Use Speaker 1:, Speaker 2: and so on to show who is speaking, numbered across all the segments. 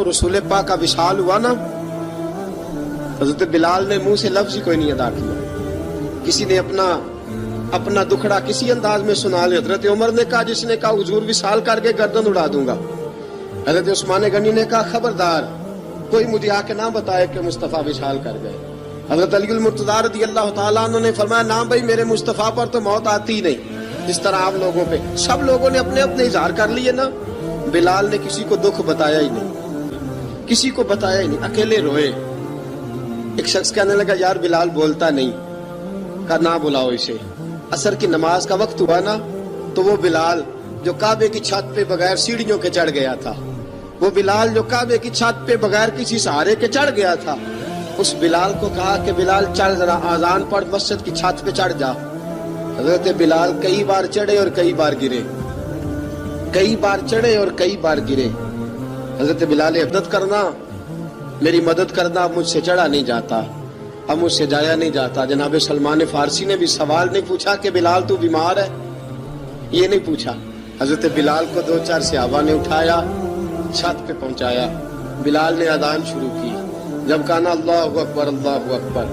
Speaker 1: رسول پاک کا وصال ہوا نا، حضرت بلال نے منہ سے لفظ ہی کوئی نہیں ادا کیا. کسی نے اپنا دکھڑا کسی انداز میں سنا لیا. حضرت عمر نے کہا، جس نے کہا حضور وصال کر کے گردن اڑا دوں گا. حضرت عثمان غنی نے کہا، خبردار کوئی مجھے آ کے نہ بتائے کہ مصطفیٰ وصال کر گئے. حضرت علی المرتضیٰ رضی اللہ تعالیٰ عنہ نے فرمایا، نہ بھائی میرے مصطفیٰ پر تو موت آتی ہی نہیں جس طرح آپ لوگوں پہ. سب لوگوں نے اپنے اپنے اظہار کر لیے نا. بلال نے کسی کو دکھ بتایا ہی نہیں، کسی کو بتایا ہی نہیں، اکیلے روئے. ایک شخص کہنے لگا، یار بلال بولتا نہیں. کہا نہ بلاؤ اسے. عصر کی نماز کا وقت ہوا نا، تو وہ بلال جو کعبے کی چھت پہ بغیر سیڑھیوں کے چڑھ گیا تھا، وہ بلال جو کعبے کی چھت پہ بغیر کسی سہارے کے چڑھ گیا تھا، اس بلال کو کہا کہ بلال چڑھ ذرا، آذان پڑھ، مسجد کی چھت پہ چڑھ جا. حضرت بلال کئی بار چڑھے اور کئی بار گرے، کئی بار چڑھے اور کئی بار گرے. حضرت بلال، مدد کرنا، میری مدد کرنا، اب مجھ سے چڑھا نہیں جاتا، اب مجھ سے جایا نہیں جاتا. جناب سلمان فارسی نے بھی سوال نہیں پوچھا کہ بلال تو بیمار ہے، یہ نہیں پوچھا. حضرت بلال کو 2-4 صحابہ نے اٹھایا، چھت پہ پہنچایا. بلال نے اذان شروع کی. جب کہا نا اللہ اکبر اللہ اکبر،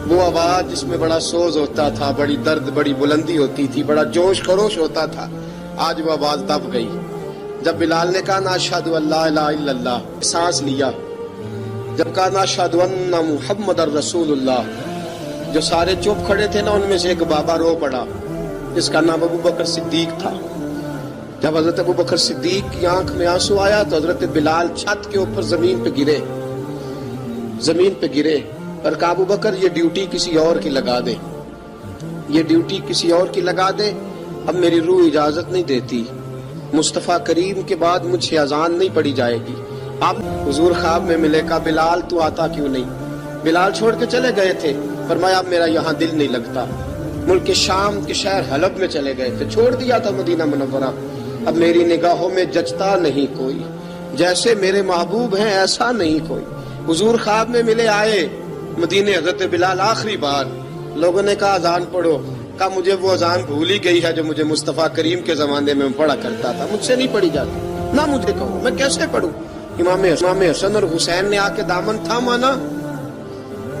Speaker 1: وہ آواز جس میں بڑا سوز ہوتا تھا، بڑی درد، بڑی بلندی ہوتی تھی، بڑا جوش خروش ہوتا تھا، آج وہ آواز دب گئی. جب بلال نے کہا نا اشہد ان لا الہ الا اللہ، سانس لیا. جب کہا نا اشہد ان محمد رسول اللہ، جو سارے چپ کھڑے تھے نا، ان میں سے ایک بابا رو پڑا جس کا نام ابو بکر صدیق تھا. جب حضرت ابو بکر صدیق کی آنکھ میں آنسو آیا تو حضرت بلال چھت کے اوپر زمین پہ گرے، زمین پہ گرے اور کہا، ابو بکر یہ ڈیوٹی کسی اور کی لگا دے، یہ ڈیوٹی کسی اور کی لگا دے، اب میری روح اجازت نہیں دیتی، مصطفیٰ کریم کے بعد مجھ سے اذان نہیں پڑھی جائے گی. آپ حضور خواب میں ملے. کہا بلال تو آتا کیوں نہیں؟ بلال چھوڑ کے چلے گئے تھے. فرمایا اب میرا یہاں دل نہیں لگتا. ملک شام کے شہر حلب میں چلے گئے تھے، چھوڑ دیا تھا مدینہ منورہ. اب میری نگاہوں میں جچتا نہیں کوئی، جیسے میرے محبوب ہیں ایسا نہیں کوئی. حضور خواب میں ملے، آئے مدینے. حضرت بلال آخری بار، لوگوں نے کہا اذان پڑھو. کہا مجھے وہ اذان بھول ہی گئی ہے جو مجھے مصطفیٰ کریم کے زمانے میں پڑھا کرتا تھا، مجھ سے نہیں پڑھی جاتی. نہ مجھے کہو، میں کیسے پڑھوں؟ امام حسن اور حسین نے آ کے دامن تھاما نا،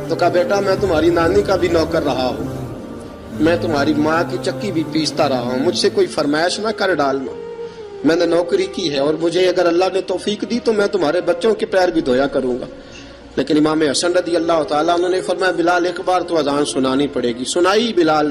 Speaker 1: تو کہا بیٹا میں تمہاری نانی کا بھی نوکر رہا ہوں، میں تمہاری ماں کی چکی بھی پیستا رہا ہوں، مجھ سے کوئی فرمائش نہ کر ڈالنا. میں نے نوکری کی ہے، اور مجھے اگر اللہ نے توفیق دی تو میں تمہارے بچوں کے پیر بھی دھویا کروں گا. لیکن امام حسن رضی اللہ تعالیٰ عنہ نے فرمایا، بلال ایک بار تو اذان سنانی پڑے گی. سنائی بلال نے.